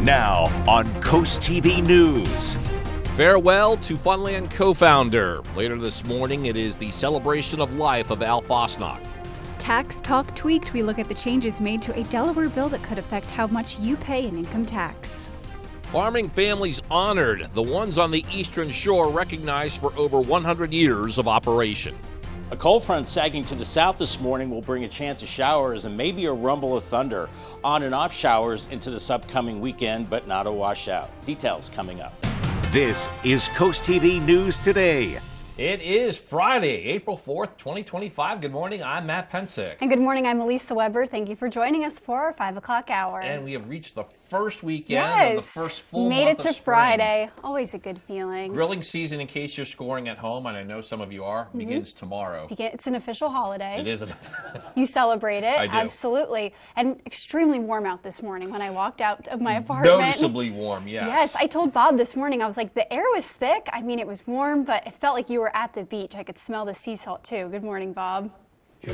Now on CoastTV News. Farewell to Funland co-founder. Later this morning, it is the celebration of life of Al Fasnacht. Tax Talk Tweaked, we look at the changes made to a Delaware bill that could affect how much you pay in income tax. Farming families honored, the ones on the Eastern Shore recognized for over 100 years of operation. A cold front sagging to the south this morning will bring a chance of showers and maybe a rumble of thunder. On and off showers into this upcoming weekend, but not a washout. Details coming up. This is CoastTV News Today. It is Friday, April 4th, 2025. Good morning, I'm Matt Pensick. And good morning, I'm Elisa Weber. Thank you for joining us for our 5 o'clock hour. And we have reached the first weekend of the first full made month it to of spring. Friday. Always a good feeling. Grilling season, in case you're scoring at home, and I know some of you are, begins tomorrow. It's an official holiday. It is. You celebrate it. I do. Absolutely. And extremely warm out this morning when I walked out of my apartment. Noticeably warm, yes. Yes, I told Bob this morning, I was like, the air was thick. I mean, it was warm, but it felt like you were at the beach. I could smell the sea salt too. Good morning, Bob.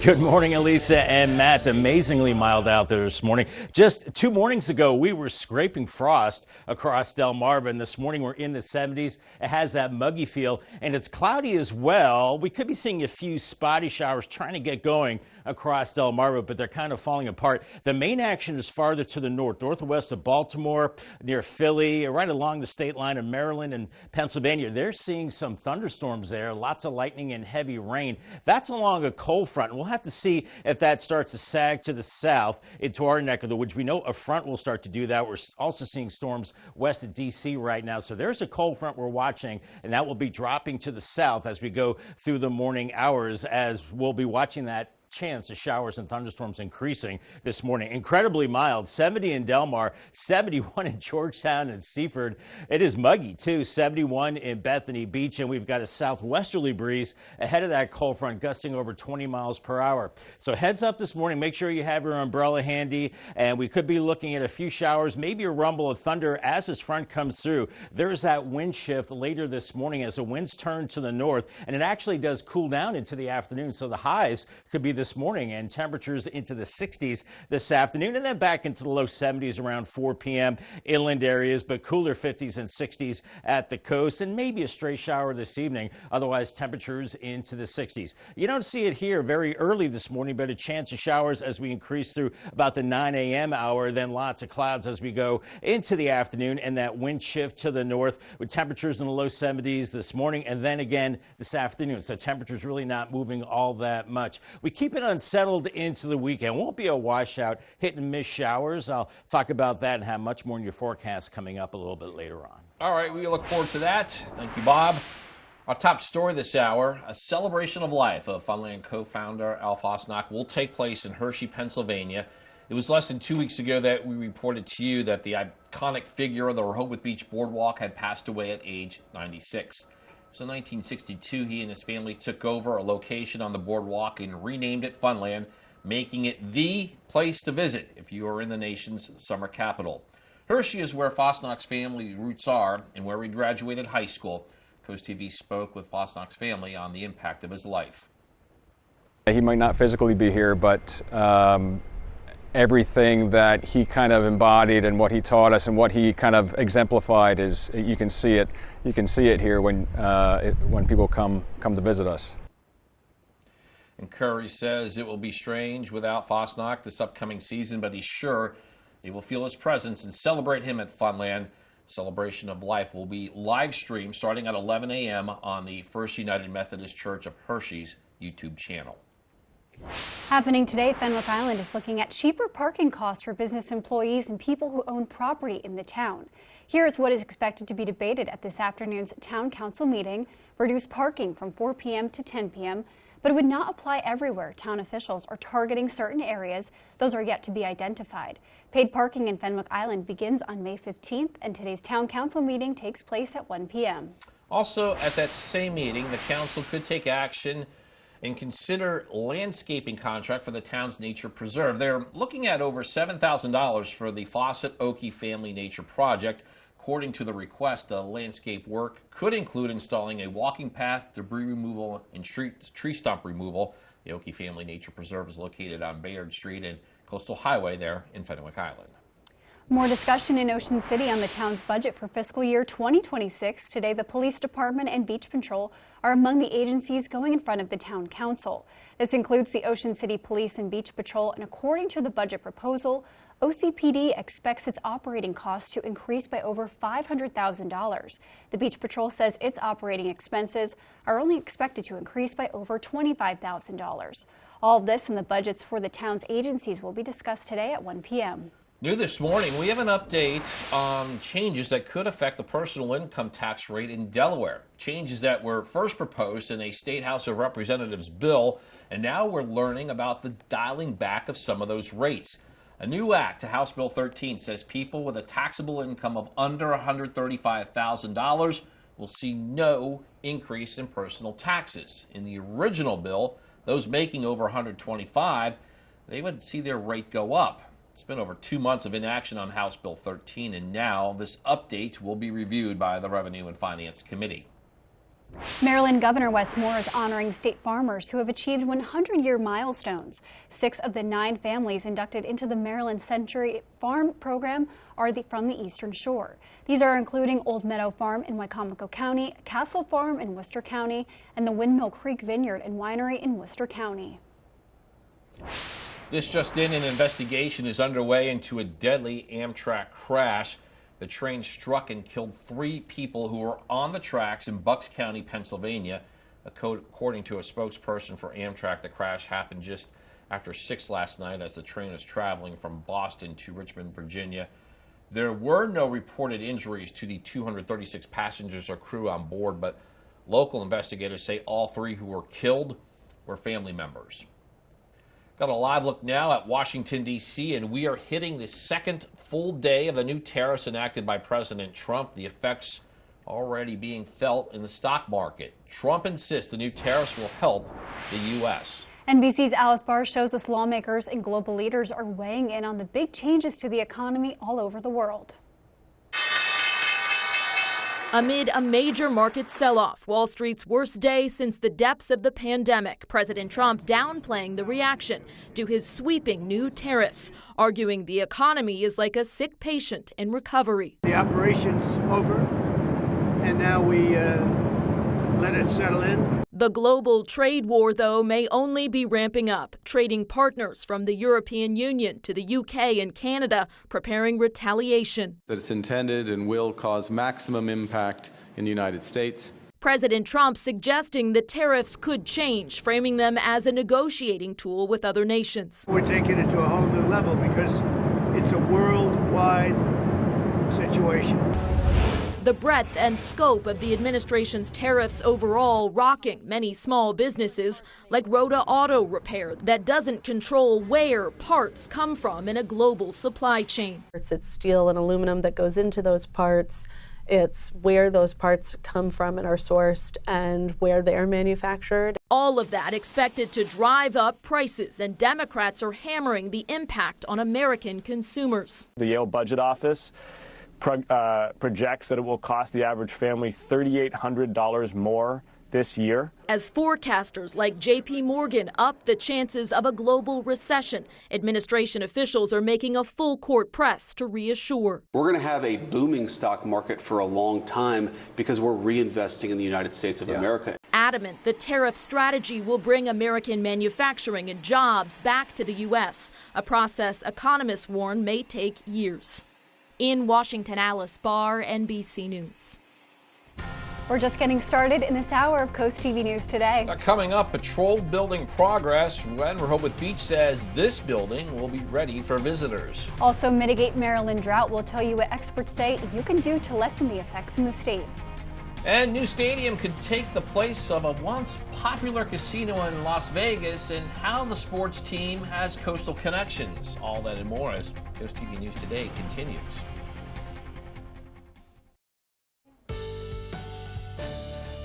Good morning, Elisa and Matt. Amazingly mild out there this morning. Just 2 mornings ago, we were scraping frost across Delmarva, and this morning we're in the 70s. It has that muggy feel, and it's cloudy as well. We could be seeing a few spotty showers trying to get going across Delmarva, but they're kind of falling apart. The main action is farther to the north, northwest of Baltimore, near Philly, right along the state line of Maryland and Pennsylvania. They're seeing some thunderstorms there, lots of lightning and heavy rain. That's along a cold front. We'll have to see if that starts to sag to the south into our neck of the woods. We know a front will start to do that. We're also seeing storms west of D.C. right now. So there's a cold front we're watching, and that will be dropping to the south as we go through the morning hours, as we'll be watching that chance of showers and thunderstorms increasing this morning. Incredibly mild, 70 in Delmar, 71 in Georgetown and Seaford. It is muggy too, 71 in Bethany Beach, and we've got a southwesterly breeze ahead of that cold front gusting over 20 miles per hour. So heads up this morning, make sure you have your umbrella handy, and we could be looking at a few showers, maybe a rumble of thunder as this front comes through. There's that wind shift later this morning as the winds turn to the north, and it actually does cool down into the afternoon, so the highs could be this morning and temperatures into the 60s this afternoon, and then back into the low 70s around 4 p.m. inland areas, but cooler 50s and 60s at the coast, and maybe a stray shower this evening. Otherwise, temperatures into the 60s. You don't see it here very early this morning, but a chance of showers as we increase through about the 9 a.m. hour, then lots of clouds as we go into the afternoon, and that wind shift to the north with temperatures in the low 70s this morning and then again this afternoon. So temperatures really not moving all that much. We keep it unsettled into the weekend. Won't be a washout, hit and miss showers. I'll talk about that and have much more in your forecast coming up a little bit later on. All right, we look forward to that. Thank you, Bob. Our top story this hour, a celebration of life of Funland co-founder Al Fasnacht will take place in Hershey, Pennsylvania. It was less than 2 weeks ago that we reported to you that the iconic figure of the Rehoboth Beach boardwalk had passed away at age 96. So in 1962, he and his family took over a location on the boardwalk and renamed it Funland, making it the place to visit if you are in the nation's summer capital. Hershey is where Fasnacht's family roots are and where he graduated high school. CoastTV spoke with Fasnacht's family on the impact of his life. He might not physically be here, but everything that he kind of embodied and what he taught us and what he kind of exemplified is, you can see it. You can see it here when people come to visit us. And Curry says it will be strange without Fasnacht this upcoming season, but he's sure they will feel his presence and celebrate him at Funland. Celebration of Life will be live streamed starting at 11 a.m. on the First United Methodist Church of Hershey's YouTube channel. Happening today, Fenwick Island is looking at cheaper parking costs for business employees and people who own property in the town. Here is what is expected to be debated at this afternoon's town council meeting: reduce parking from 4 p.m. to 10 p.m., but it would not apply everywhere. Town officials are targeting certain areas. Those are yet to be identified. Paid parking in Fenwick Island begins on May 15th, and today's town council meeting takes place at 1 p.m. Also, at that same meeting, the council could take action and consider landscaping contract for the town's nature preserve. They're looking at over $7,000 for the Fawcett Oakey Family Nature Project. According to the request, the landscape work could include installing a walking path, debris removal, and tree stump removal. The Oakey Family Nature Preserve is located on Bayard Street and Coastal Highway there in Fenwick Island. More discussion in Ocean City on the town's budget for fiscal year 2026. Today, the police department and beach patrol are among the agencies going in front of the town council. This includes the Ocean City Police and Beach Patrol, and according to the budget proposal, OCPD expects its operating costs to increase by over $500,000. The Beach Patrol says its operating expenses are only expected to increase by over $25,000. All of this and the budgets for the town's agencies will be discussed today at 1 p.m. New this morning, we have an update on changes that could affect the personal income tax rate in Delaware. Changes that were first proposed in a State House of Representatives bill, and now we're learning about the dialing back of some of those rates. A new act to House Bill 13 says people with a taxable income of under $135,000 will see no increase in personal taxes. In the original bill, those making over $125,000, they would see their rate go up. It's been over 2 months of inaction on House Bill 13, and now this update will be reviewed by the Revenue and Finance Committee. Maryland Governor Wes Moore is honoring state farmers who have achieved 100-year milestones. 6 of the 9 families inducted into the Maryland Century Farm Program are from the Eastern Shore. These are including Old Meadow Farm in Wicomico County, Castle Farm in Worcester County, and the Windmill Creek Vineyard and Winery in Worcester County. This just in, an investigation is underway into a deadly Amtrak crash. The train struck and killed 3 people who were on the tracks in Bucks County, Pennsylvania. According to a spokesperson for Amtrak, the crash happened just after 6 last night as the train was traveling from Boston to Richmond, Virginia. There were no reported injuries to the 236 passengers or crew on board, but local investigators say all 3 who were killed were family members. Got a live look now at Washington, D.C., and we are hitting the second full day of the new tariffs enacted by President Trump. The effects already being felt in the stock market. Trump insists the new tariffs will help the U.S. NBC's Alice Barr shows us lawmakers and global leaders are weighing in on the big changes to the economy all over the world. Amid a major market sell-off, Wall Street's worst day since the depths of the pandemic, President Trump downplaying the reaction to his sweeping new tariffs, arguing the economy is like a sick patient in recovery. The operation's over, and now we let it settle in. The global trade war, though, may only be ramping up. Trading partners from the European Union to the UK and Canada preparing retaliation. That it's intended and will cause maximum impact in the United States. President Trump suggesting the tariffs could change, framing them as a negotiating tool with other nations. We're taking it to a whole new level because it's a worldwide situation. The breadth and scope of the administration's tariffs overall rocking many small businesses like Rhoda Auto Repair that doesn't control where parts come from in a global supply chain. It's steel and aluminum that goes into those parts. It's where those parts come from and are sourced and where they're manufactured. All of that expected to drive up prices, and Democrats are hammering the impact on American consumers. The Yale Budget Office projects that it will cost the average family $3,800 more this year. As forecasters like J.P. Morgan up the chances of a global recession, administration officials are making a full court press to reassure. We're going to have a booming stock market for a long time because we're reinvesting in the United States of America. Adamant the tariff strategy will bring American manufacturing and jobs back to the U.S., a process economists warn may take years. In Washington, Alice Barr, NBC News. We're just getting started in this hour of CoastTV News Today. Coming up, patrol building progress when Rehoboth Beach says this building will be ready for visitors. Also, mitigate Maryland drought. We'll tell you what experts say you can do to lessen the effects in the state. And new stadium could take the place of a once popular casino in Las Vegas, and how the sports team has coastal connections. All that and more as CoastTV News Today continues.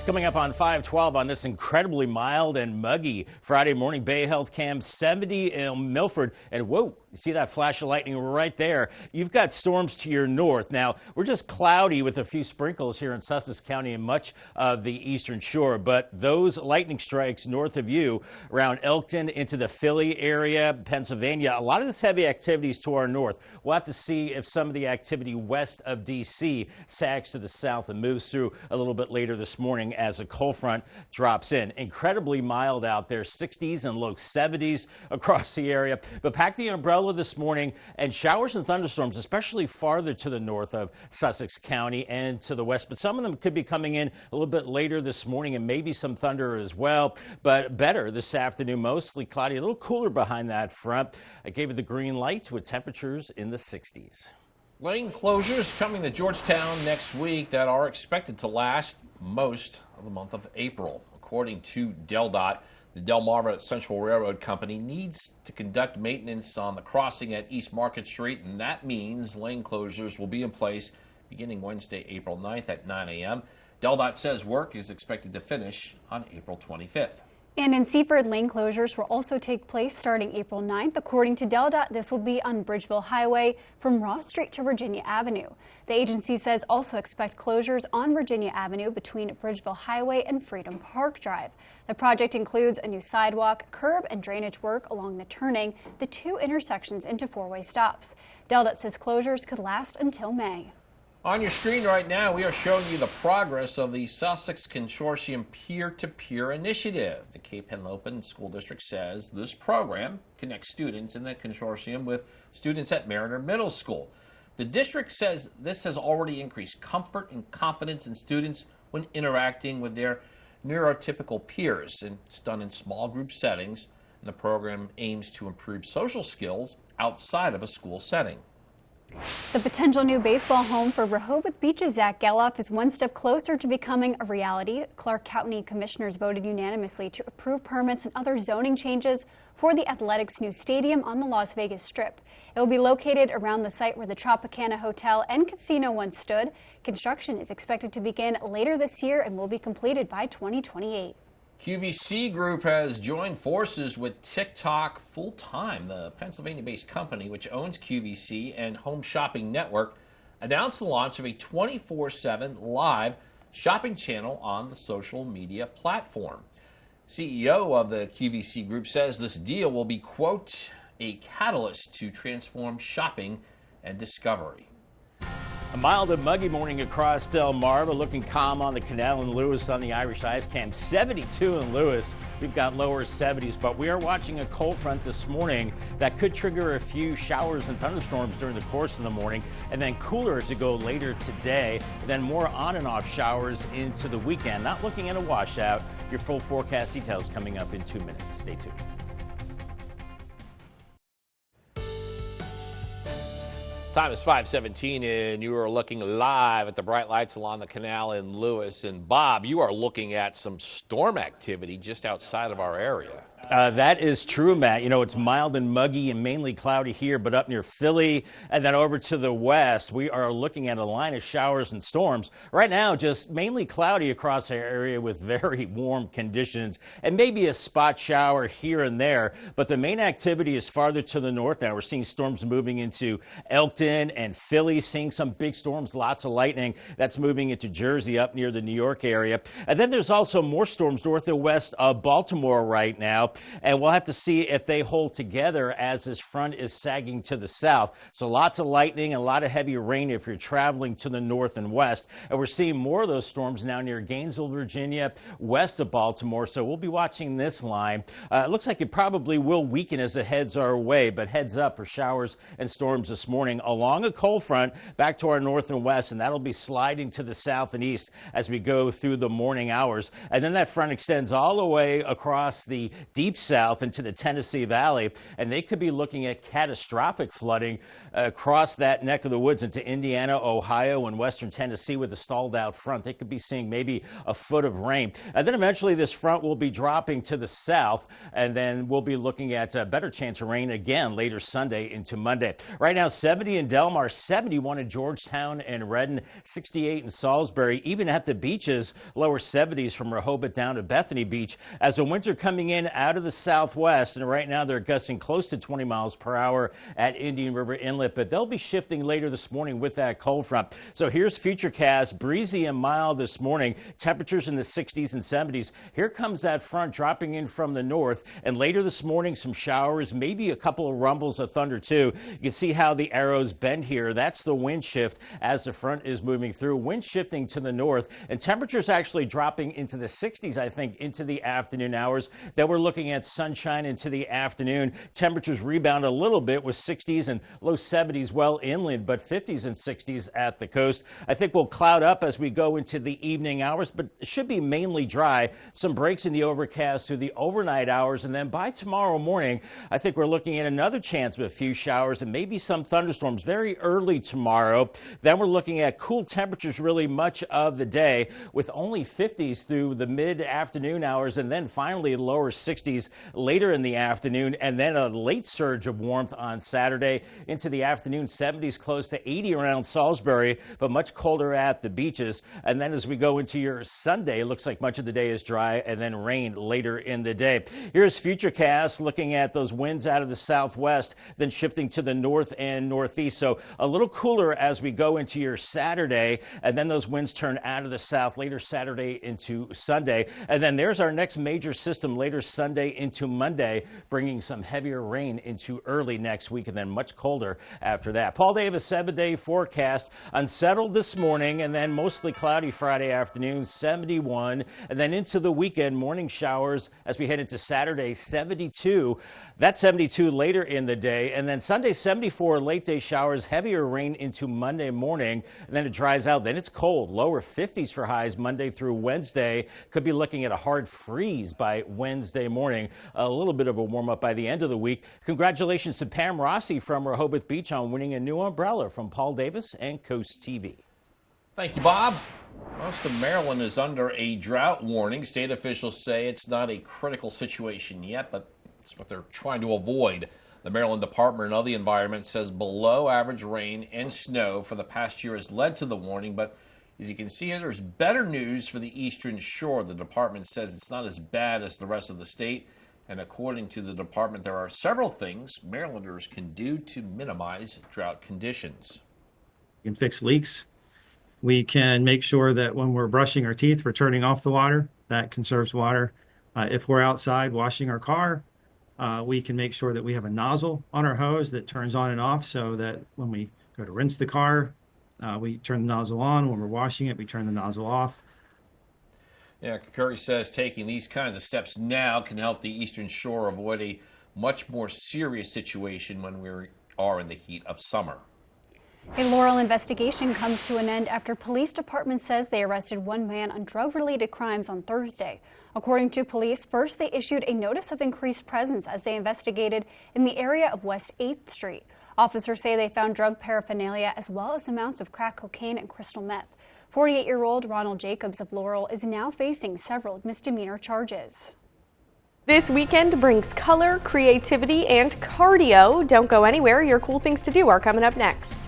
Coming up on 512 on this incredibly mild and muggy Friday morning, Bay Health Cam 70 in Milford. And whoa, you see that flash of lightning right there? You've got storms to your north. Now, we're just cloudy with a few sprinkles here in Sussex County and much of the eastern shore. But those lightning strikes north of you around Elkton into the Philly area, Pennsylvania, a lot of this heavy activity is to our north. We'll have to see if some of the activity west of D.C. sags to the south and moves through a little bit later this morning as a cold front drops in. Incredibly mild out there, 60s and low 70s across the area. But pack the umbrella this morning, and showers and thunderstorms, especially farther to the north of Sussex County and to the west. But some of them could be coming in a little bit later this morning, and maybe some thunder as well. But better this afternoon, mostly cloudy, a little cooler behind that front. I gave it the green light with temperatures in the 60s. Lane closures coming to Georgetown next week that are expected to last most of the month of April. According to DelDOT, the Delmarva Central Railroad Company needs to conduct maintenance on the crossing at East Market Street, and that means lane closures will be in place beginning Wednesday, April 9th at 9 a.m. DelDOT says work is expected to finish on April 25th. And in Seaford, lane closures will also take place starting April 9th. According to DelDOT, this will be on Bridgeville Highway from Ross Street to Virginia Avenue. The agency says also expect closures on Virginia Avenue between Bridgeville Highway and Freedom Park Drive. The project includes a new sidewalk, curb, and drainage work along the turning, the two intersections into four-way stops. DelDOT says closures could last until May. On your screen right now, we are showing you the progress of the Sussex Consortium Peer-to-Peer Initiative. The Cape Henlopen School District says this program connects students in the consortium with students at Mariner Middle School. The district says this has already increased comfort and confidence in students when interacting with their neurotypical peers, and it's done in small group settings, and the program aims to improve social skills outside of a school setting. The potential new baseball home for Rehoboth Beach's Zach Geloff is one step closer to becoming a reality. Clark County commissioners voted unanimously to approve permits and other zoning changes for the Athletics' new stadium on the Las Vegas Strip. It will be located around the site where the Tropicana Hotel and Casino once stood. Construction is expected to begin later this year and will be completed by 2028. QVC Group has joined forces with TikTok full-time. The Pennsylvania-based company, which owns QVC and Home Shopping Network, announced the launch of a 24/7 live shopping channel on the social media platform. CEO of the QVC Group says this deal will be, quote, a catalyst to transform shopping and discovery. A mild and muggy morning across Delmarva, looking calm on the canal in Lewis on the Irish Ice Cam. 72 in Lewis. We've got lower 70s, but we are watching a cold front this morning that could trigger a few showers and thunderstorms during the course of the morning, and then cooler as we go later today, and then more on and off showers into the weekend. Not looking at a washout. Your full forecast details coming up in 2 minutes. Stay tuned. Time is 5:17, and you are looking live at the bright lights along the canal in Lewis. And Bob, you are looking at some storm activity just outside of our area. That is true, Matt. You know, it's mild and muggy and mainly cloudy here, but up near Philly and then over to the west, we are looking at a line of showers and storms. Right now, just mainly cloudy across our area with very warm conditions and maybe a spot shower here and there. But the main activity is farther to the north now. We're seeing storms moving into Elkton and Philly, seeing some big storms, lots of lightning. That's moving into Jersey up near the New York area. And then there's also more storms north and west of Baltimore right now. And we'll have to see if they hold together as this front is sagging to the south. So lots of lightning and a lot of heavy rain if you're traveling to the north and west. And we're seeing more of those storms now near Gainesville, Virginia, west of Baltimore. So we'll be watching this line. It looks like it probably will weaken as it heads our way, but heads up for showers and storms this morning along a cold front back to our north and west. And that'll be sliding to the south and east as we go through the morning hours. And then that front extends all the way across the deep south into the Tennessee Valley, and they could be looking at catastrophic flooding across that neck of the woods into Indiana, Ohio, and western Tennessee with a stalled out front. They could be seeing maybe a foot of rain. And then eventually this front will be dropping to the south, and then we'll be looking at a better chance of rain again later Sunday into Monday. Right now, 70 in Delmar, 71 in Georgetown and Redden, 68 in Salisbury, even at the beaches, lower 70s from Rehoboth down to Bethany Beach. As the winter coming in out of the southwest, and right now they're gusting close to 20 miles per hour at Indian River Inlet, but they'll be shifting later this morning with that cold front. So here's Futurecast, breezy and mild this morning, temperatures in the 60s and 70s. Here comes that front dropping in from the north, and later this morning some showers, maybe a couple of rumbles of thunder too. You can see how the arrows bend here. That's the wind shift as the front is moving through. Wind shifting to the north, and temperatures actually dropping into the 60s, I think, into the afternoon hours. Then we're looking at sunshine into the afternoon. Temperatures rebound a little bit with 60s and low 70s well inland, but 50s and 60s at the coast. I think we'll cloud up as we go into the evening hours, but it should be mainly dry. Some breaks in the overcast through the overnight hours, and then by tomorrow morning, I think we're looking at another chance of a few showers and maybe some thunderstorms very early tomorrow. Then we're looking at cool temperatures really much of the day with only 50s through the mid-afternoon hours, and then finally lower 60s later in the afternoon, and then a late surge of warmth on Saturday into the afternoon, 70s close to 80 around Salisbury, but much colder at the beaches. And then as we go into your Sunday, it looks like much of the day is dry and then rain later in the day. Here's Futurecast looking at those winds out of the southwest, then shifting to the north and northeast. So a little cooler as we go into your Saturday, and then those winds turn out of the south later Saturday into Sunday. And then there's our next major system later Sunday into Monday, bringing some heavier rain into early next week, and then much colder after that. Paul Davis, 7-day forecast. Unsettled this morning, and then mostly cloudy Friday afternoon, 71. And then into the weekend, morning showers as we head into Saturday, 72. That's 72 later in the day. And then Sunday, 74, late day showers, heavier rain into Monday morning. And then it dries out. Then it's cold, lower 50s for highs Monday through Wednesday. Could be looking at a hard freeze by Wednesday morning. A little bit of a warm up by the end of the week. Congratulations to Pam Rossi from Rehoboth Beach on winning a new umbrella from Paul Davis and Coast TV. Thank you, Bob. Most of Maryland is under a drought warning. State officials say it's not a critical situation yet, but it's what they're trying to avoid. The Maryland Department of the Environment says below average rain and snow for the past year has led to the warning, but as you can see here, there's better news for the Eastern Shore. The department says it's not as bad as the rest of the state, and according to the department, there are several things Marylanders can do to minimize drought conditions. We can fix leaks. We can make sure that when we're brushing our teeth, we're turning off the water. That conserves water. If we're outside washing our car, we can make sure that we have a nozzle on our hose that turns on and off, so that when we go to rinse the car, we turn the nozzle on. When we're washing it, we turn the nozzle off. Yeah, Curry says taking these kinds of steps now can help the Eastern Shore avoid a much more serious situation when we are in the heat of summer. A Laurel investigation comes to an end after police department says they arrested one man on drug-related crimes on Thursday. According to police, first they issued a notice of increased presence as they investigated in the area of West 8th Street. Officers say they found drug paraphernalia as well as amounts of crack cocaine and crystal meth. 48-year-old Ronald Jacobs of Laurel is now facing several misdemeanor charges. This weekend brings color, creativity, and cardio. Don't go anywhere. Your cool things to do are coming up next.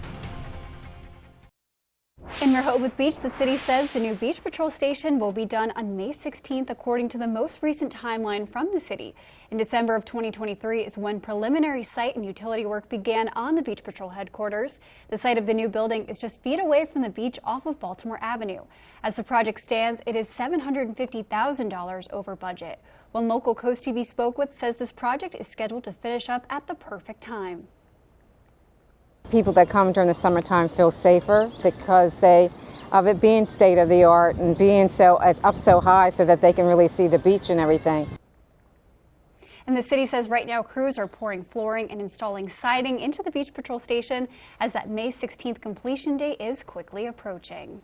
In Rehoboth Beach, the city says the new Beach Patrol station will be done on May 16th, according to the most recent timeline from the city. In December of 2023 is when preliminary site and utility work began on the Beach Patrol headquarters. The site of the new building is just feet away from the beach off of Baltimore Avenue. As the project stands, it is $750,000 over budget. One local Coast TV spoke with says this project is scheduled to finish up at the perfect time. People that come during the summertime feel safer because of it being state of the art and being up so high so that they can really see the beach and everything. And the city says right now crews are pouring flooring and installing siding into the Beach Patrol station as that May 16th completion date is quickly approaching.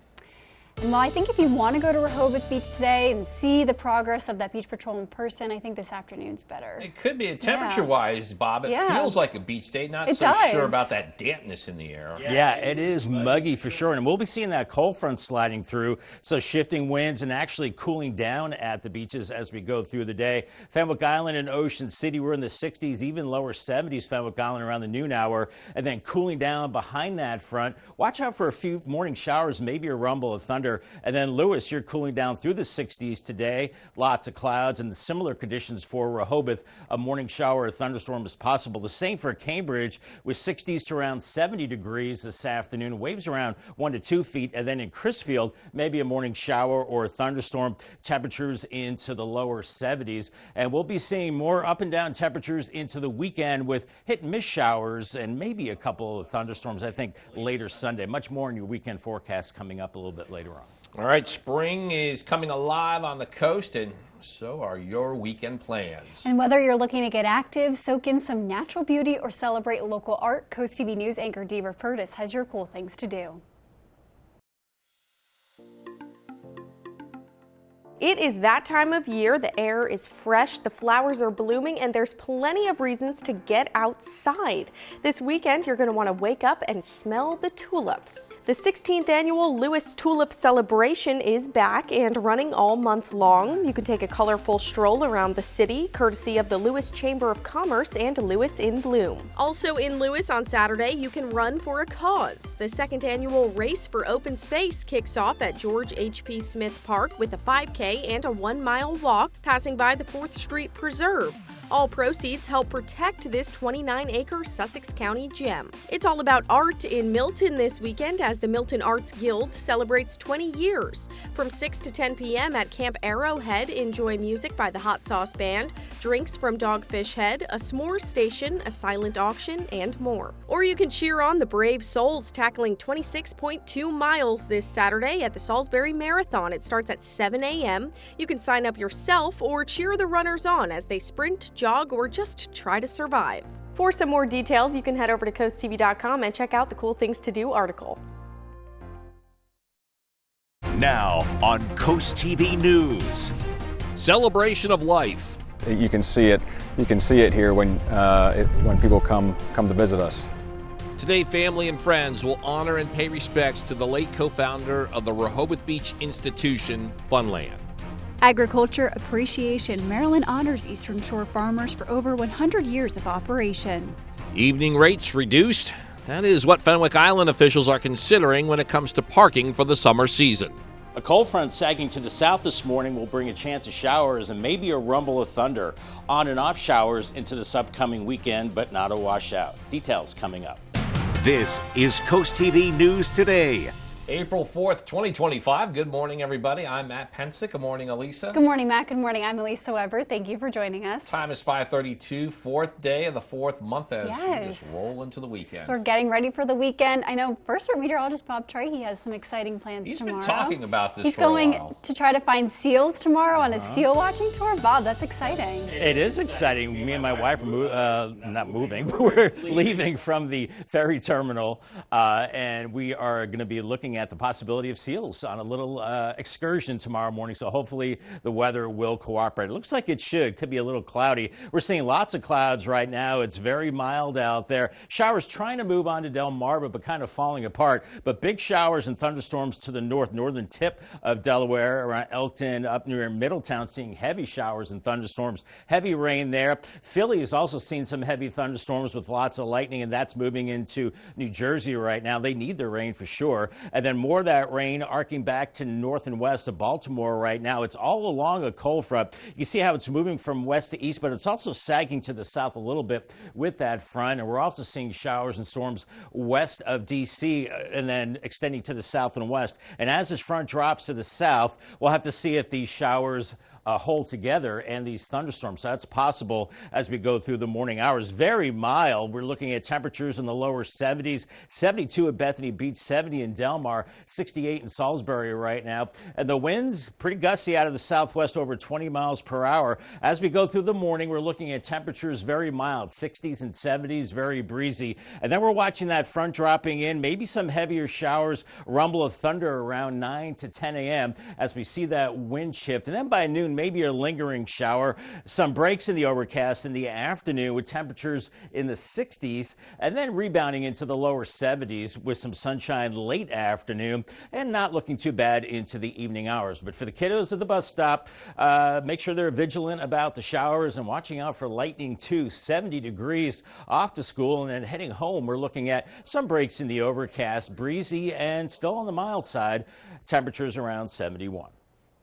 And while I think if you want to go to Rehoboth Beach today and see the progress of that beach patrol in person, I think this afternoon's better. It could be. Temperature-wise, Bob, it feels like a beach day. Not so sure about that dampness in the air. Yeah, it is muggy for sure. And we'll be seeing that cold front sliding through. So shifting winds and actually cooling down at the beaches as we go through the day. Fenwick Island and Ocean City, we're in the 60s, even lower 70s, Fenwick Island around the noon hour. And then cooling down behind that front. Watch out for a few morning showers, maybe a rumble of thunder. And then Lewis, you're cooling down through the 60s today. Lots of clouds and similar conditions for Rehoboth. A morning shower or thunderstorm is possible. The same for Cambridge with 60s to around 70 degrees this afternoon. Waves around 1 to 2 feet. And then in Crisfield, maybe a morning shower or a thunderstorm. Temperatures into the lower 70s. And we'll be seeing more up and down temperatures into the weekend with hit and miss showers and maybe a couple of thunderstorms, I think, later Sunday. Much more in your weekend forecast coming up a little bit later on. All right, spring is coming alive on the coast, and so are your weekend plans. And whether you're looking to get active, soak in some natural beauty, or celebrate local art, Coast TV News anchor Deva Purtis has your cool things to do. It is that time of year. The air is fresh, the flowers are blooming, and there's plenty of reasons to get outside. This weekend, you're going to want to wake up and smell the tulips. The 16th annual Lewis Tulip Celebration is back and running all month long. You can take a colorful stroll around the city, courtesy of the Lewis Chamber of Commerce and Lewis in Bloom. Also in Lewis on Saturday, you can run for a cause. The second annual Race for Open Space kicks off at George H.P. Smith Park with a 5K and a 1-mile walk passing by the 4th Street Preserve. All proceeds help protect this 29-acre Sussex County gem. It's all about art in Milton this weekend as the Milton Arts Guild celebrates 20 years. From 6 to 10 p.m. at Camp Arrowhead, enjoy music by the Hot Sauce Band, drinks from Dogfish Head, a s'mores station, a silent auction, and more. Or you can cheer on the Brave Souls tackling 26.2 miles this Saturday at the Salisbury Marathon. It starts at 7 a.m. You can sign up yourself or cheer the runners on as they sprint, jog, or just try to survive. For some more details, you can head over to CoastTV.com and check out the Cool Things to Do article. Now on Coast TV News. Celebration of life. You can see it. You can see it here when people come to visit us. Today, family and friends will honor and pay respects to the late co-founder of the Rehoboth Beach institution, Funland. Agriculture Appreciation. Maryland honors Eastern Shore farmers for over 100 years of operation. Evening rates reduced. That is what Fenwick Island officials are considering when it comes to parking for the summer season. A cold front sagging to the south this morning will bring a chance of showers and maybe a rumble of thunder. On and off showers into this upcoming weekend, but not a washout. Details coming up. This is Coast TV News Today. April 4th, 2025. Good morning, everybody. I'm Matt Pensick. Good morning, Elisa. Good morning, Matt. Good morning. I'm Elisa Weber. Thank you for joining us. Time is 5:32, fourth day of the fourth month as we just roll into the weekend. We're getting ready for the weekend. I know First Alert meteorologist Bob Trahey has some exciting plans tomorrow. He's been talking about this He's for a while. He's going to try to find seals tomorrow on a seal watching tour. Bob, that's exciting. It is exciting. Me and my wife are not moving, but we're leaving from the ferry terminal, and we are going to be looking at the possibility of seals on a little excursion tomorrow morning. So hopefully the weather will cooperate. It looks like it should. Could be a little cloudy. We're seeing lots of clouds right now. It's very mild out there. Showers trying to move on to Delmarva, but kind of falling apart. But big showers and thunderstorms to the northern tip of Delaware, around Elkton, up near Middletown, seeing heavy showers and thunderstorms. Heavy rain there. Philly is also seeing some heavy thunderstorms with lots of lightning, and that's moving into New Jersey right now. They need the rain for sure. And then more of that rain arcing back to north and west of Baltimore right now. It's all along a cold front. You see how it's moving from west to east, but it's also sagging to the south a little bit with that front. And we're also seeing showers and storms west of D.C. and then extending to the south and west. And as this front drops to the south, we'll have to see if these showers hold together and these thunderstorms. So that's possible as we go through the morning hours. Very mild. We're looking at temperatures in the lower 70s, 72 at Bethany Beach, 70 in Del Mar, 68 in Salisbury right now. And the winds pretty gusty out of the southwest, over 20 miles per hour. As we go through the morning, we're looking at temperatures very mild, 60s and 70s, very breezy. And then we're watching that front dropping in, maybe some heavier showers, rumble of thunder around 9 to 10 a.m. as we see that wind shift. And then by noon, maybe a lingering shower, some breaks in the overcast in the afternoon with temperatures in the 60s, and then rebounding into the lower 70s with some sunshine late afternoon and not looking too bad into the evening hours. But for the kiddos at the bus stop, make sure they're vigilant about the showers and watching out for lightning too. 70 degrees off to school, and then heading home, we're looking at some breaks in the overcast, breezy and still on the mild side, temperatures around 71.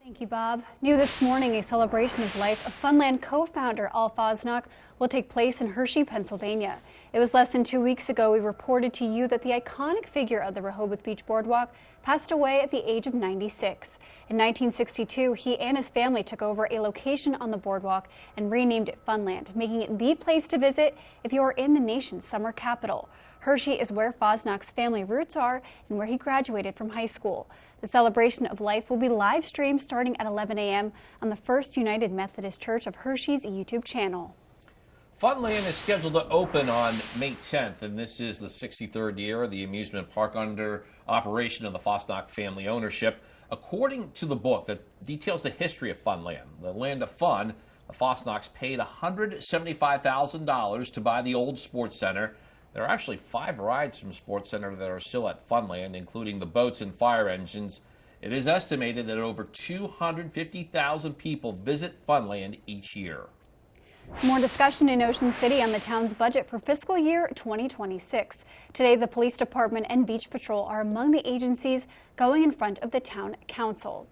Thank you, Bob. New this morning, a celebration of life of Funland co-founder Al Fasnacht will take place in Hershey, Pennsylvania. It was less than 2 weeks ago we reported to you that the iconic figure of the Rehoboth Beach boardwalk passed away at the age of 96. In 1962, he and his family took over a location on the boardwalk and renamed it Funland, making it the place to visit if you are in the nation's summer capital. Hershey is where Fasnacht's family roots are and where he graduated from high school. The celebration of life will be live streamed starting at 11 a.m. on the First United Methodist Church of Hershey's YouTube channel. Funland is scheduled to open on May 10th, and this is the 63rd year of the amusement park under operation of the Fasnacht family ownership. According to the book that details the history of Funland, the land of fun, the Fasnachts paid $175,000 to buy the old sports center. There are actually 5 rides from Sports Center that are still at Funland, including the boats and fire engines. It is estimated that over 250,000 people visit Funland each year. More discussion in Ocean City on the town's budget for fiscal year 2026. Today, the police department and beach patrol are among the agencies going in front of the town council.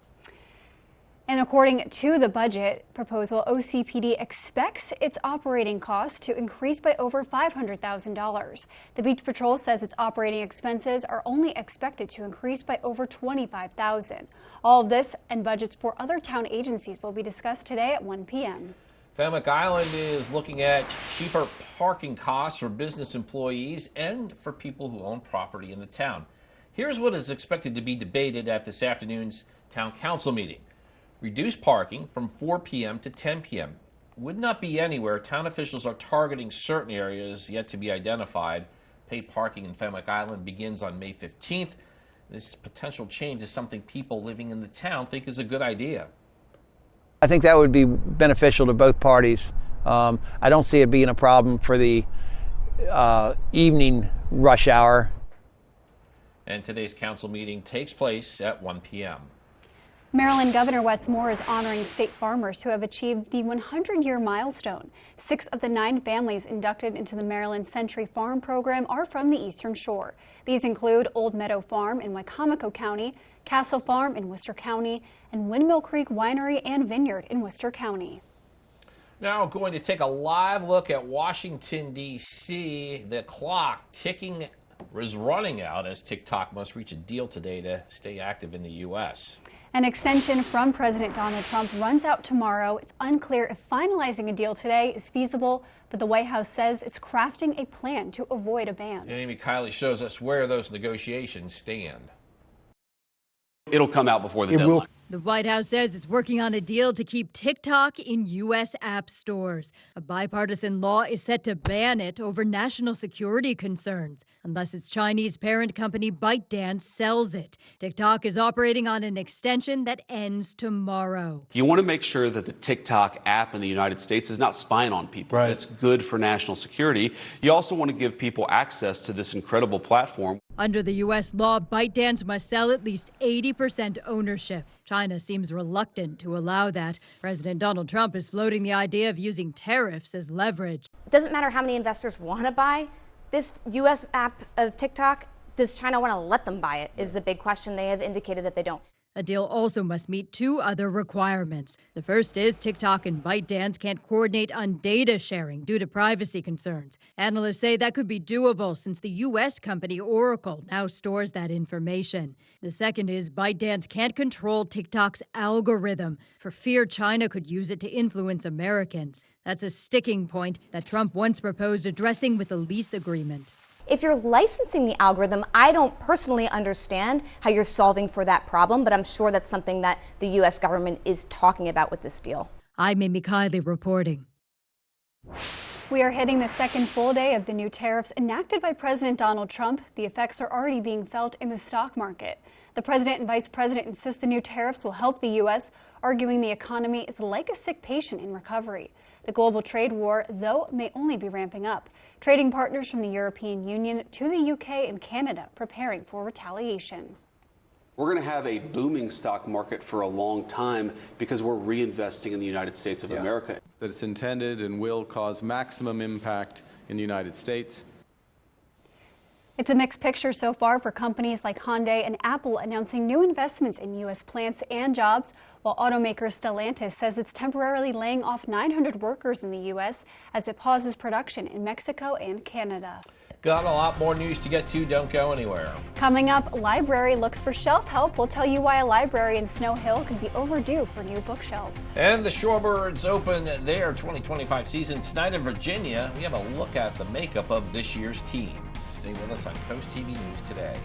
And according to the budget proposal, OCPD expects its operating costs to increase by over $500,000. The Beach Patrol says its operating expenses are only expected to increase by over $25,000. All of this and budgets for other town agencies will be discussed today at 1 p.m. Fasnacht Island is looking at cheaper parking costs for business employees and for people who own property in the town. Here's what is expected to be debated at this afternoon's town council meeting. Reduce parking from 4 p.m. to 10 p.m. Would not be anywhere. Town officials are targeting certain areas yet to be identified. Paid parking in Fasnacht Island begins on May 15th. This potential change is something people living in the town think is a good idea. I think that would be beneficial to both parties. I don't see it being a problem for the evening rush hour. And today's council meeting takes place at 1 p.m. Maryland Governor Wes Moore is honoring state farmers who have achieved the 100-year milestone. 6 of the 9 families inducted into the Maryland Century Farm Program are from the Eastern Shore. These include Old Meadow Farm in Wicomico County, Castle Farm in Worcester County, and Windmill Creek Winery and Vineyard in Worcester County. Now going to take a live look at Washington, D.C. The clock ticking is running out as TikTok must reach a deal today to stay active in the U.S. An extension from President Donald Trump runs out tomorrow. It's unclear if finalizing a deal today is feasible, but the White House says it's crafting a plan to avoid a ban. Amy Kiley shows us where those negotiations stand. It'll come out before the deadline. The White House says it's working on a deal to keep TikTok in U.S. app stores. A bipartisan law is set to ban it over national security concerns, unless its Chinese parent company ByteDance sells it. TikTok is operating on an extension that ends tomorrow. You want to make sure that the TikTok app in the United States is not spying on people. Right. It's good for national security. You also want to give people access to this incredible platform. Under the U.S. law, ByteDance must sell at least 80% ownership. China seems reluctant to allow that. President Donald Trump is floating the idea of using tariffs as leverage. It doesn't matter how many investors want to buy this U.S. app of TikTok. Does China want to let them buy it is the big question. They have indicated that they don't. A deal also must meet two other requirements. The first is TikTok and ByteDance can't coordinate on data sharing due to privacy concerns. Analysts say that could be doable since the U.S. company Oracle now stores that information. The second is ByteDance can't control TikTok's algorithm for fear China could use it to influence Americans. That's a sticking point that Trump once proposed addressing with a lease agreement. If you're licensing the algorithm, I don't personally understand how you're solving for that problem, but I'm sure that's something that the U.S. government is talking about with this deal. I'm Amy Kiley reporting. We are hitting the second full day of the new tariffs enacted by President Donald Trump. The effects are already being felt in the stock market. The president and vice president insist the new tariffs will help the U.S., arguing the economy is like a sick patient in recovery. The global trade war, though, may only be ramping up. Trading partners from the European Union to the UK and Canada preparing for retaliation. We're going to have a booming stock market for a long time because we're reinvesting in the United States of America. That it's intended and will cause maximum impact in the United States. It's a mixed picture so far for companies like Hyundai and Apple announcing new investments in U.S. plants and jobs, while automaker Stellantis says it's temporarily laying off 900 workers in the U.S. as it pauses production in Mexico and Canada. Got a lot more news to get to. Don't go anywhere. Coming up, library looks for shelf help. We'll tell you why a library in Snow Hill could be overdue for new bookshelves. And the Shorebirds open their 2025 season tonight in Virginia. We have a look at the makeup of this year's team. Stay with us on Coast TV News Today.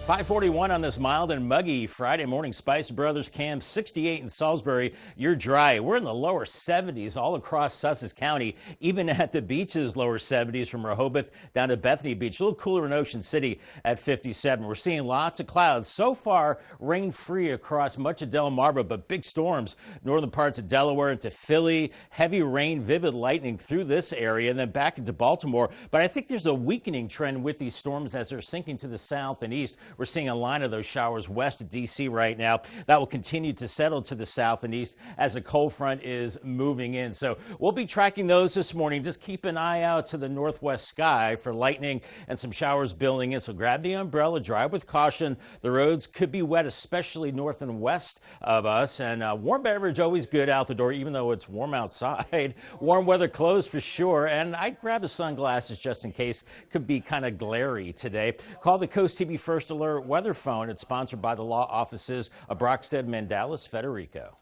5:41 on this mild and muggy Friday morning. Spice Brothers Camp, 68 in Salisbury. You're dry. We're in the lower 70s all across Sussex County, even at the beaches, lower 70s from Rehoboth down to Bethany Beach. A little cooler in Ocean City at 57. We're seeing lots of clouds. So far, rain-free across much of Delmarva, but big storms northern parts of Delaware into Philly. Heavy rain, vivid lightning through this area and then back into Baltimore. But I think there's a weakening trend with these storms as they're sinking to the south and east. We're seeing a line of those showers west of D.C. right now. That will continue to settle to the south and east as a cold front is moving in. So we'll be tracking those this morning. Just keep an eye out to the northwest sky for lightning and some showers building in. So grab the umbrella, drive with caution. The roads could be wet, especially north and west of us. And warm beverage always good out the door, even though it's warm outside. Warm weather clothes for sure. And I'd grab the sunglasses just in case. Could be kind of glary today. Call the Coast TV First Alert weather phone. It's sponsored by the law offices of Brockstead, Mandalis, Federico.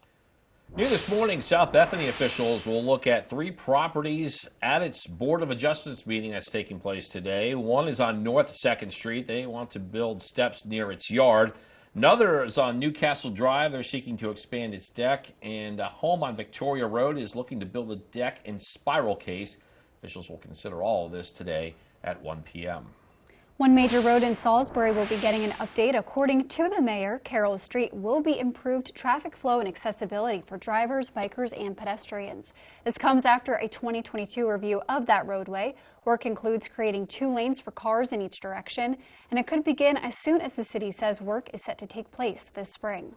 New this morning, South Bethany officials will look at 3 properties at its Board of Adjustments meeting that's taking place today. One is on North 2nd Street. They want to build steps near its yard. Another is on Newcastle Drive. They're seeking to expand its deck. And a home on Victoria Road is looking to build a deck in spiral case. Officials will consider all of this today at 1 p.m. One major road in Salisbury will be getting an update. According to the mayor, Carroll Street will be improved traffic flow and accessibility for drivers, bikers, and pedestrians. This comes after a 2022 review of that roadway. Work includes creating 2 lanes for cars in each direction, and it could begin as soon as the city says work is set to take place this spring.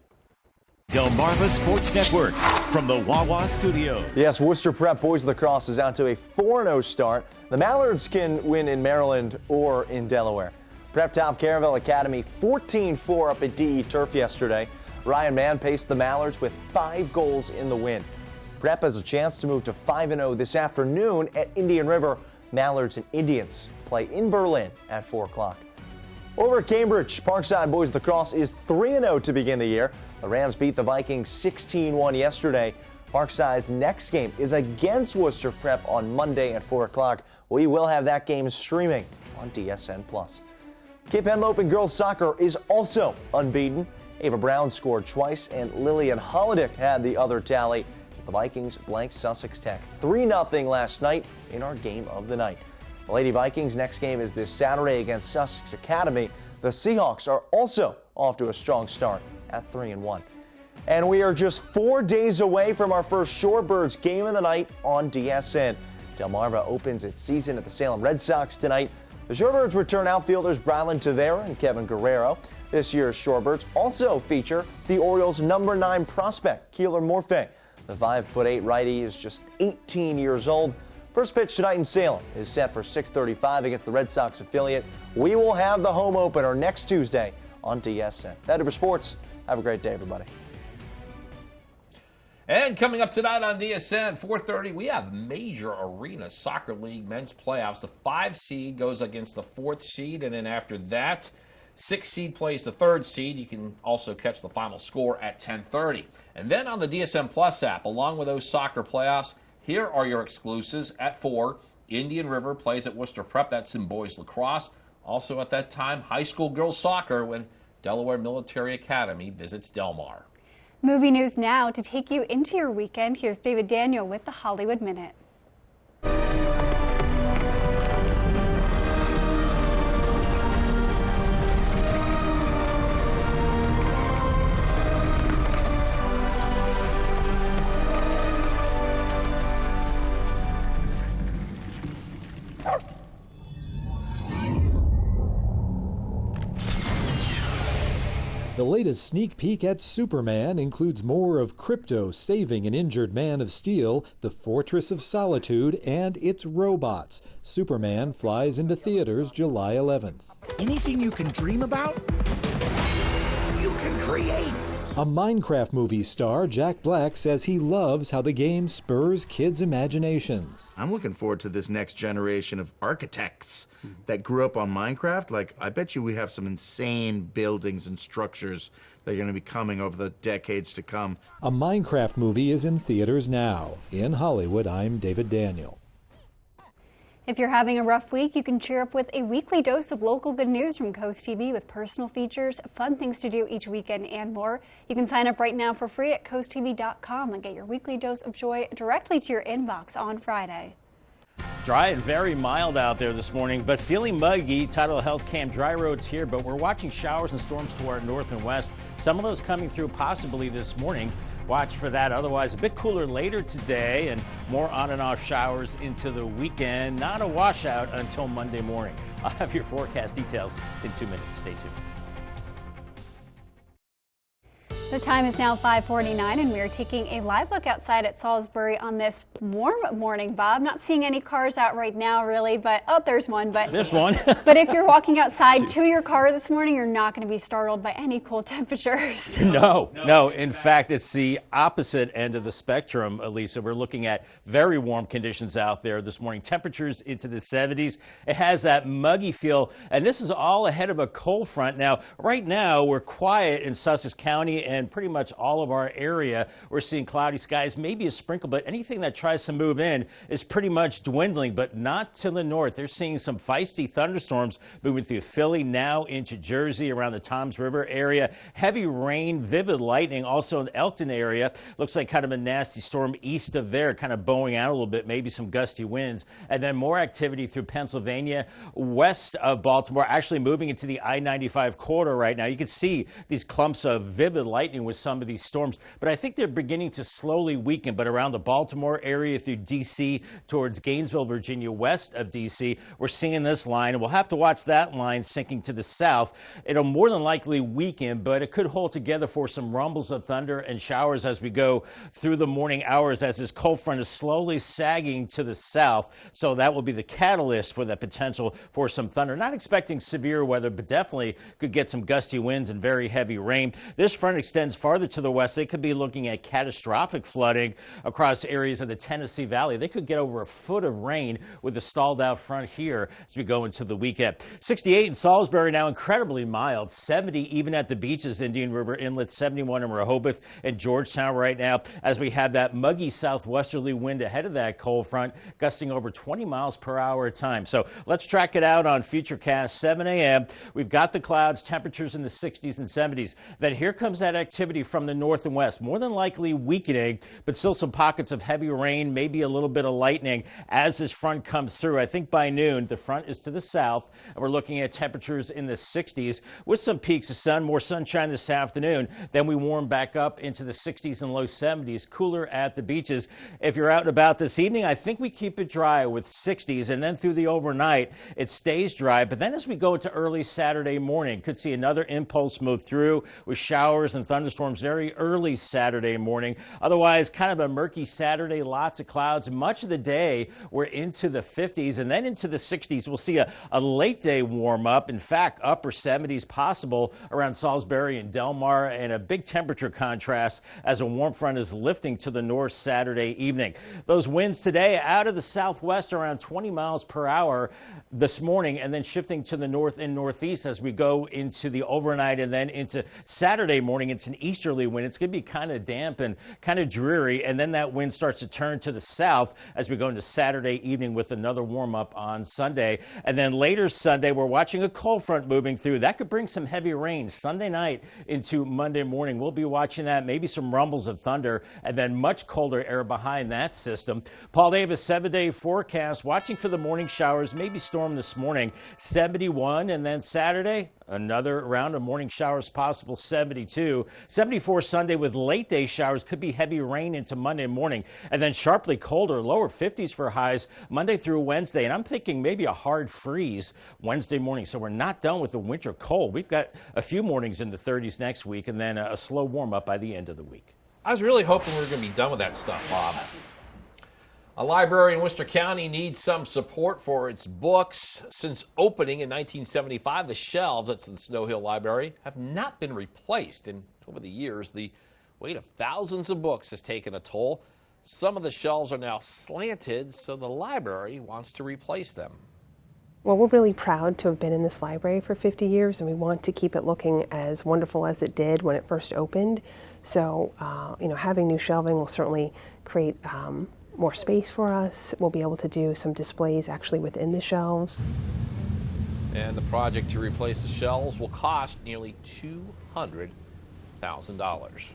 Delmarva Sports Network from the Wawa Studios. Yes, Worcester Prep Boys Lacrosse is out to a 4-0 start. The Mallards can win in Maryland or in Delaware. Prep top Caravel Academy 14-4 up at DE Turf yesterday. Ryan Mann paced the Mallards with 5 goals in the win. Prep has a chance to move to 5-0 this afternoon at Indian River. Mallards and Indians play in Berlin at 4 o'clock. Over at Cambridge, Parkside Boys Lacrosse is 3-0 to begin the year. The Rams beat the Vikings 16-1 yesterday. Parkside's next game is against Worcester Prep on Monday at 4 o'clock. We will have that game streaming on DSN+. Cape Henlopen girls soccer is also unbeaten. Ava Brown scored twice and Lillian Holodick had the other tally as the Vikings blanked Sussex Tech 3-0 last night in our game of the night. The Lady Vikings' next game is this Saturday against Sussex Academy. The Seahawks are also off to a strong start at 3-1. And we are just 4 days away from our first Shorebirds game of the night on DSN. Delmarva opens its season at the Salem Red Sox tonight. The Shorebirds return outfielders Brylan Tavera and Kevin Guerrero. This year's Shorebirds also feature the Orioles' number 9 prospect, Keeler Morphe. The 5'8" righty is just 18 years old. First pitch tonight in Salem is set for 6:35 against the Red Sox affiliate. We will have the home opener next Tuesday on DSN. That for sports. Have a great day, everybody. And coming up tonight on DSN, 4:30, we have Major Arena Soccer League men's playoffs. The 5 seed goes against the 4th seed, and then after that, 6 seed plays the 3rd seed. You can also catch the final score at 10:30. And then on the DSN Plus app, along with those soccer playoffs, here are your exclusives. At 4, Indian River plays at Worcester Prep. That's in boys lacrosse. Also at that time, high school girls soccer when Delaware Military Academy visits Del Mar. Movie news now to take you into your weekend. Here's David Daniel with the Hollywood Minute. The latest sneak peek at Superman includes more of Krypto saving an injured Man of Steel, the Fortress of Solitude, and its robots. Superman flies into theaters July 11th. Anything you can dream about, you can create. A Minecraft movie star, Jack Black, says he loves how the game spurs kids' imaginations. I'm looking forward to this next generation of architects that grew up on Minecraft. Like, I bet you we have some insane buildings and structures that are going to be coming over the decades to come. A Minecraft movie is in theaters now. In Hollywood, I'm David Daniel. If you're having a rough week, you can cheer up with a weekly dose of local good news from CoastTV with personal features, fun things to do each weekend, and more. You can sign up right now for free at coasttv.com and get your weekly dose of joy directly to your inbox on Friday. Dry and very mild out there this morning, but feeling muggy. Tidal Health Cam dry roads here, but we're watching showers and storms to our north and west. Some of those coming through possibly this morning. Watch for that. Otherwise, a bit cooler later today and more on and off showers into the weekend. Not a washout until Monday morning. I'll have your forecast details in 2 minutes. Stay tuned. The time is now 5:49 and we are taking a live look outside at Salisbury on this warm morning, Bob. Not seeing any cars out right now really, but there's one. But there's one. But if you're walking outside to your car this morning, you're not going to be startled by any cool temperatures. No. In fact, it's the opposite end of the spectrum, Elisa. We're looking at very warm conditions out there this morning. Temperatures into the 70s. It has that muggy feel, and this is all ahead of a cold front. Now, right now, we're quiet in Sussex County and pretty much all of our area. We're seeing cloudy skies, maybe a sprinkle, but anything that tries to move in is pretty much dwindling, but not to the north. They're seeing some feisty thunderstorms moving through Philly, now into Jersey, around the Toms River area. Heavy rain, vivid lightning, also in the Elkton area. Looks like kind of a nasty storm east of there, kind of bowing out a little bit, maybe some gusty winds. And then more activity through Pennsylvania, west of Baltimore, actually moving into the I-95 corridor right now. You can see these clumps of vivid lightning with some of these storms, but I think they're beginning to slowly weaken. But around the Baltimore area through D.C. towards Gainesville, Virginia, west of D.C., we're seeing this line, and we'll have to watch that line sinking to the south. It'll more than likely weaken, but it could hold together for some rumbles of thunder and showers as we go through the morning hours as this cold front is slowly sagging to the south. So that will be the catalyst for the potential for some thunder. Not expecting severe weather, but definitely could get some gusty winds and very heavy rain. This front extends farther to the west. They could be looking at catastrophic flooding across areas of the Tennessee Valley. They could get over a foot of rain with the stalled out front here as we go into the weekend. 68 in Salisbury now, incredibly mild. 70 even at the beaches, Indian River Inlet, 71 in Rehoboth and Georgetown right now as we have that muggy southwesterly wind ahead of that cold front, gusting over 20 miles per hour at times. So let's track it out on Futurecast 7 a.m. We've got the clouds, temperatures in the 60s and 70s. Then here comes that activity from the north and west, more than likely weakening, but still some pockets of heavy rain, maybe a little bit of lightning as this front comes through. I think by noon, the front is to the south, and we're looking at temperatures in the 60s with some peaks of sun, more sunshine this afternoon. Then we warm back up into the 60s and low 70s, cooler at the beaches. If you're out and about this evening, I think we keep it dry with 60s, and then through the overnight, it stays dry. But then as we go into early Saturday morning, could see another impulse move through with showers and thunder thunderstorms very early Saturday morning. Otherwise, kind of a murky Saturday, lots of clouds. Much of the day, we're into the 50s and then into the 60s. We'll see a late day warm up. In fact, upper 70s possible around Salisbury and Del Mar, and a big temperature contrast as a warm front is lifting to the north Saturday evening. Those winds today out of the southwest around 20 miles per hour this morning, and then shifting to the north and northeast as we go into the overnight and then into Saturday morning. It's an easterly wind. It's going to be kind of damp and kind of dreary, and then that wind starts to turn to the south as we go into Saturday evening with another warm up on Sunday. And then later Sunday, we're watching a cold front moving through. That could bring some heavy rain Sunday night into Monday morning. We'll be watching that, maybe some rumbles of thunder, and then much colder air behind that system. Paul Davis, 7-day forecast, watching for the morning showers, maybe storm this morning, 71, and then Saturday, another round of morning showers possible, 72. 74 Sunday with late day showers, could be heavy rain into Monday morning, and then sharply colder, lower 50s for highs Monday through Wednesday. And I'm thinking maybe a hard freeze Wednesday morning. So we're not done with the winter cold. We've got a few mornings in the 30s next week, and then a slow warm up by the end of the week. I was really hoping we were going to be done with that stuff, Bob. A library in Worcester County needs some support for its books. Since opening in 1975, the shelves at the Snow Hill Library have not been replaced. And over the years, the weight of thousands of books has taken a toll. Some of the shelves are now slanted, so the library wants to replace them. Well, we're really proud to have been in this library for 50 years, and we want to keep it looking as wonderful as it did when it first opened. So, having new shelving will certainly create more space for us. We'll be able to do some displays actually within the shelves. And the project to replace the shelves will cost nearly $200,000.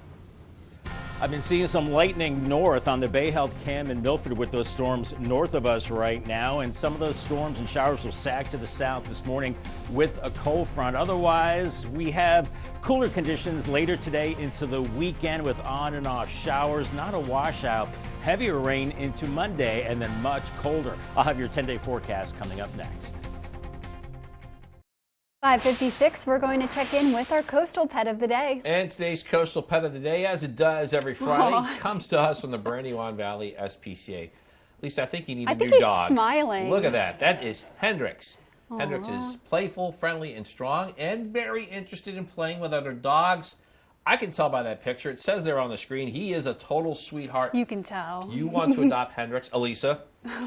I've been seeing some lightning north on the Bay Health Cam in Milford with those storms north of us right now. And some of those storms and showers will sag to the south this morning with a cold front. Otherwise, we have cooler conditions later today into the weekend with on and off showers, not a washout. Heavier rain into Monday and then much colder. I'll have your 10-day forecast coming up next. 5:56, we're going to check in with our coastal pet of the day. And today's coastal pet of the day, as it does every Friday, comes to us from the Brandywine Valley SPCA. Lisa, I think you need a new dog. He's smiling. Look at that. That is Hendrix. Aww. Hendrix is playful, friendly, and strong, and very interested in playing with other dogs. I can tell by that picture. It says there on the screen, he is a total sweetheart. You can tell. You want to adopt Hendrix, Elisa,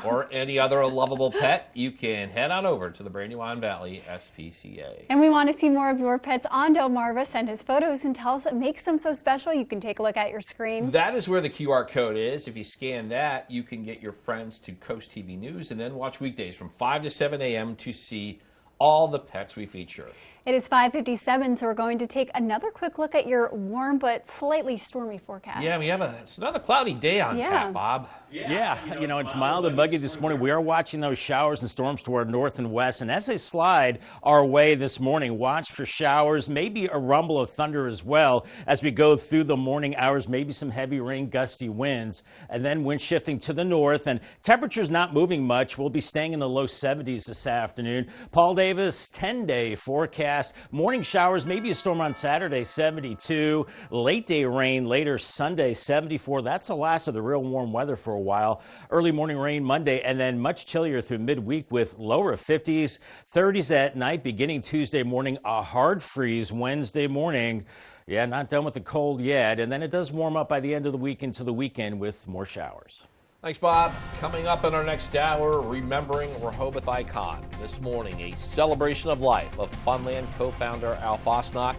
or any other lovable pet, you can head on over to the Brandywine Valley SPCA. And we want to see more of your pets on Delmarva. Send us photos and tell us what makes them so special. You can take a look at your screen. That is where the QR code is. If you scan that, you can get your friends to Coast TV News and then watch weekdays from 5 to 7 a.m. to see all the pets we feature. It is 5:57, so we're going to take another quick look at your warm but slightly stormy forecast. Yeah, it's another cloudy day on tap, Bob. Yeah, it's mild and muggy this morning. We are watching those showers and storms to our north and west. And as they slide our way this morning, watch for showers, maybe a rumble of thunder as well as we go through the morning hours, maybe some heavy rain, gusty winds, and then wind shifting to the north. And temperatures not moving much. We'll be staying in the low 70s this afternoon. Paul Davis, 10-day forecast. Morning showers, maybe a storm on Saturday, 72. Late day rain later Sunday, 74. That's the last of the real warm weather for a while. Early morning rain Monday, and then much chillier through midweek with lower 50s, 30s at night, beginning Tuesday morning, a hard freeze Wednesday morning. Yeah, not done with the cold yet. And then it does warm up by the end of the week into the weekend with more showers. Thanks, Bob. Coming up in our next hour, remembering Rehoboth icon. This morning, a celebration of life of Funland co-founder Al Fasnacht.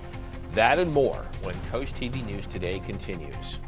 That and more when Coast TV News Today continues.